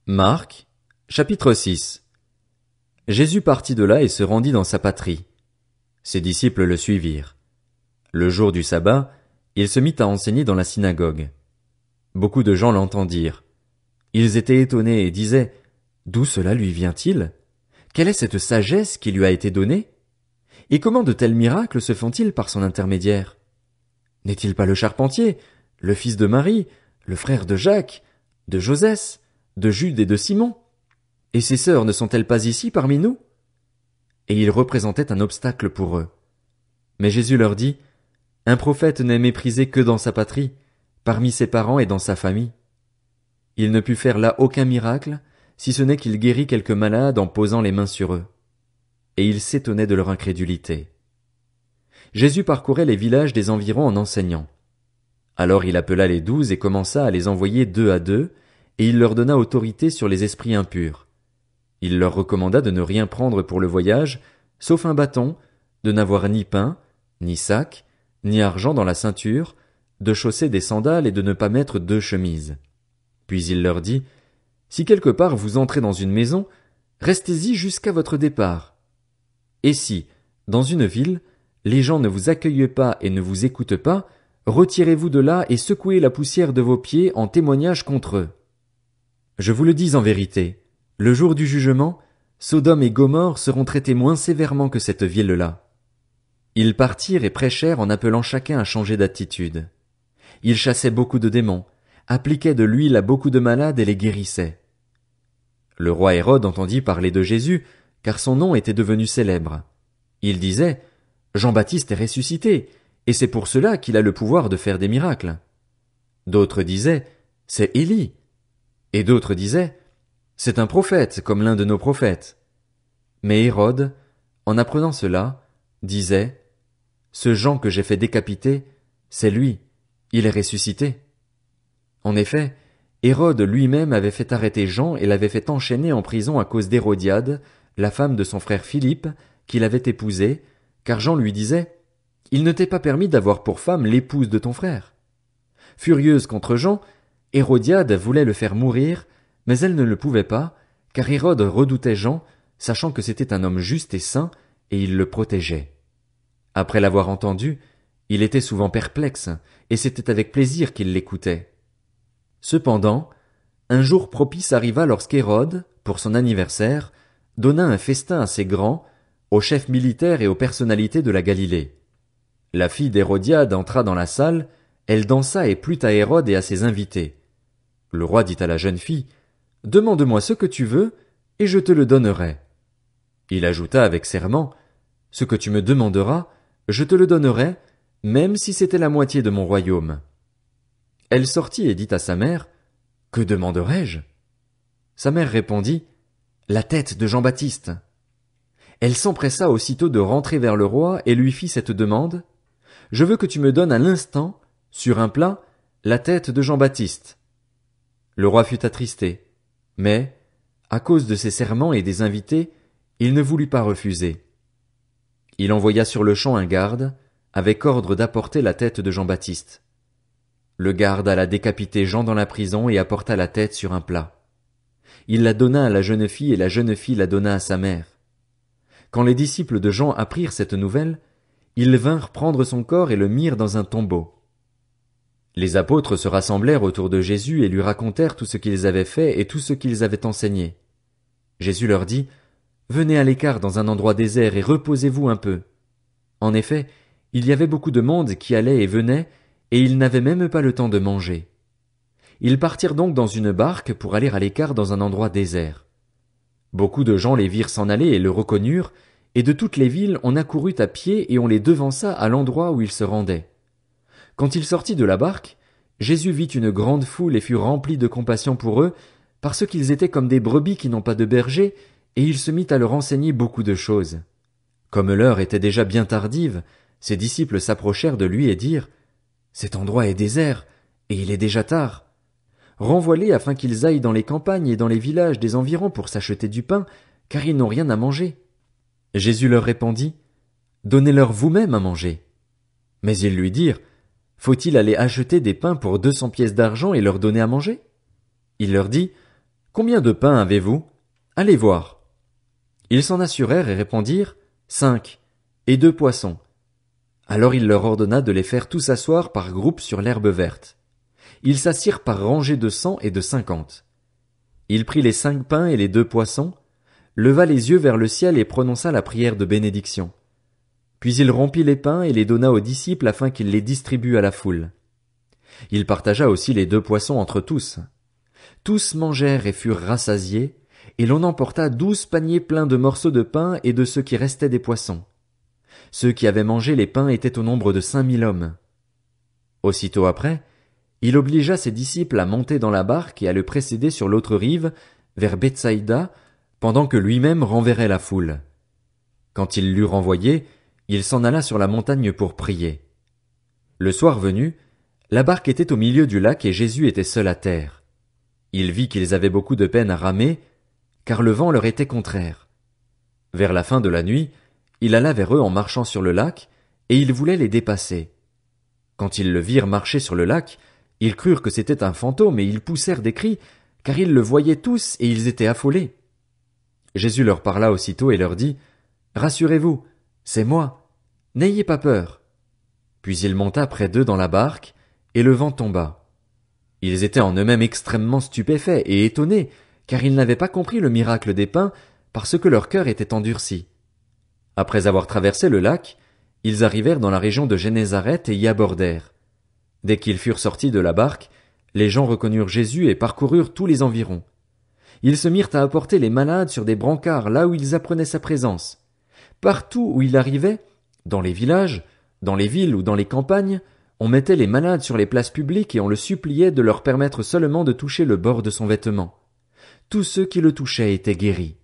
Marc, chapitre 6. Jésus partit de là et se rendit dans sa patrie. Ses disciples le suivirent. Le jour du sabbat, il se mit à enseigner dans la synagogue. Beaucoup de gens l'entendirent. Ils étaient étonnés et disaient: D'où cela lui vient-il? Quelle est cette sagesse qui lui a été donnée? Et comment de tels miracles se font-ils par son intermédiaire? N'est-il pas le charpentier, le fils de Marie, le frère de Jacques, de Josès, de Jude et de Simon? Et ses sœurs ne sont-elles pas ici parmi nous? Et ils représentaient un obstacle pour eux. Mais Jésus leur dit: Un prophète n'est méprisé que dans sa patrie, parmi ses parents et dans sa famille. Il ne put faire là aucun miracle, si ce n'est qu'il guérit quelques malades en posant les mains sur eux. Et ils s'étonnaient de leur incrédulité. Jésus parcourait les villages des environs en enseignant. Alors il appela les 12 et commença à les envoyer 2 à 2, et il leur donna autorité sur les esprits impurs. Il leur recommanda de ne rien prendre pour le voyage, sauf un bâton, de n'avoir ni pain, ni sac, ni argent dans la ceinture, de chausser des sandales et de ne pas mettre 2 chemises. Puis il leur dit: Si quelque part vous entrez dans une maison, restez-y jusqu'à votre départ. Et si, dans une ville, les gens ne vous accueillent pas et ne vous écoutent pas, retirez-vous de là et secouez la poussière de vos pieds en témoignage contre eux. Je vous le dis en vérité, le jour du jugement, Sodome et Gomorrhe seront traités moins sévèrement que cette ville-là. Ils partirent et prêchèrent en appelant chacun à changer d'attitude. Ils chassaient beaucoup de démons, appliquaient de l'huile à beaucoup de malades et les guérissaient. Le roi Hérode entendit parler de Jésus, car son nom était devenu célèbre. Il disait: Jean-Baptiste est ressuscité, et c'est pour cela qu'il a le pouvoir de faire des miracles. D'autres disaient: C'est Élie. Et d'autres disaient: C'est un prophète, comme l'un de nos prophètes. Mais Hérode, en apprenant cela, disait: Ce Jean que j'ai fait décapiter, c'est lui, il est ressuscité. En effet, Hérode lui-même avait fait arrêter Jean et l'avait fait enchaîner en prison à cause d'Hérodiade, la femme de son frère Philippe, qu'il avait épousée, car Jean lui disait: Il ne t'est pas permis d'avoir pour femme l'épouse de ton frère. Furieuse contre Jean, Hérodiade voulait le faire mourir, mais elle ne le pouvait pas, car Hérode redoutait Jean, sachant que c'était un homme juste et saint, et il le protégeait. Après l'avoir entendu, il était souvent perplexe, et c'était avec plaisir qu'il l'écoutait. Cependant, un jour propice arriva lorsqu'Hérode, pour son anniversaire, donna un festin assez grand, aux chefs militaires et aux personnalités de la Galilée. La fille d'Hérodiade entra dans la salle, elle dansa et plut à Hérode et à ses invités. Le roi dit à la jeune fille: Demande-moi ce que tu veux, et je te le donnerai. Il ajouta avec serment: Ce que tu me demanderas, je te le donnerai, même si c'était la moitié de mon royaume. Elle sortit et dit à sa mère: Que demanderai-je? Sa mère répondit: La tête de Jean-Baptiste. Elle s'empressa aussitôt de rentrer vers le roi et lui fit cette demande: Je veux que tu me donnes à l'instant, sur un plat, la tête de Jean-Baptiste. Le roi fut attristé, mais, à cause de ses serments et des invités, il ne voulut pas refuser. Il envoya sur-le-champ un garde, avec ordre d'apporter la tête de Jean-Baptiste. Le garde alla décapiter Jean dans la prison et apporta la tête sur un plat. Il la donna à la jeune fille et la jeune fille la donna à sa mère. Quand les disciples de Jean apprirent cette nouvelle, ils vinrent prendre son corps et le mirent dans un tombeau. Les apôtres se rassemblèrent autour de Jésus et lui racontèrent tout ce qu'ils avaient fait et tout ce qu'ils avaient enseigné. Jésus leur dit: Venez à l'écart dans un endroit désert et reposez-vous un peu. En effet, il y avait beaucoup de monde qui allait et venait, et ils n'avaient même pas le temps de manger. Ils partirent donc dans une barque pour aller à l'écart dans un endroit désert. Beaucoup de gens les virent s'en aller et le reconnurent, et de toutes les villes on accourut à pied et on les devança à l'endroit où ils se rendaient. Quand il sortit de la barque, Jésus vit une grande foule et fut rempli de compassion pour eux, parce qu'ils étaient comme des brebis qui n'ont pas de berger, et il se mit à leur enseigner beaucoup de choses. Comme l'heure était déjà bien tardive, ses disciples s'approchèrent de lui et dirent: Cet endroit est désert, et il est déjà tard. Renvoie-les afin qu'ils aillent dans les campagnes et dans les villages des environs pour s'acheter du pain, car ils n'ont rien à manger. Jésus leur répondit: Donnez-leur vous-même à manger. Mais ils lui dirent: Faut-il aller acheter des pains pour 200 pièces d'argent et leur donner à manger? Il leur dit: Combien de pains avez-vous? Allez voir. Ils s'en assurèrent et répondirent, 5, et 2 poissons. Alors il leur ordonna de les faire tous asseoir par groupes sur l'herbe verte. Ils s'assirent par rangées de 100 et de 50. Il prit les 5 pains et les 2 poissons, leva les yeux vers le ciel et prononça la prière de bénédiction. Puis il rompit les pains et les donna aux disciples afin qu'ils les distribuent à la foule. Il partagea aussi les 2 poissons entre tous. Tous mangèrent et furent rassasiés, et l'on emporta 12 paniers pleins de morceaux de pain et de ce qui restait des poissons. Ceux qui avaient mangé les pains étaient au nombre de 5000 hommes. Aussitôt après, il obligea ses disciples à monter dans la barque et à le précéder sur l'autre rive, vers Bethsaïda, pendant que lui-même renverrait la foule. Quand il l'eut renvoyé, il s'en alla sur la montagne pour prier. Le soir venu, la barque était au milieu du lac et Jésus était seul à terre. Il vit qu'ils avaient beaucoup de peine à ramer, car le vent leur était contraire. Vers la fin de la nuit, il alla vers eux en marchant sur le lac, et il voulait les dépasser. Quand ils le virent marcher sur le lac, ils crurent que c'était un fantôme et ils poussèrent des cris, car ils le voyaient tous et ils étaient affolés. Jésus leur parla aussitôt et leur dit, « Rassurez-vous, c'est moi, n'ayez pas peur. » Puis il monta près d'eux dans la barque, et le vent tomba. Ils étaient en eux-mêmes extrêmement stupéfaits et étonnés, car ils n'avaient pas compris le miracle des pains, parce que leur cœur était endurci. Après avoir traversé le lac, ils arrivèrent dans la région de Génézareth et y abordèrent. Dès qu'ils furent sortis de la barque, les gens reconnurent Jésus et parcoururent tous les environs. Ils se mirent à apporter les malades sur des brancards là où ils apprenaient sa présence. Partout où il arrivait, dans les villages, dans les villes ou dans les campagnes, on mettait les malades sur les places publiques et on le suppliait de leur permettre seulement de toucher le bord de son vêtement. Tous ceux qui le touchaient étaient guéris.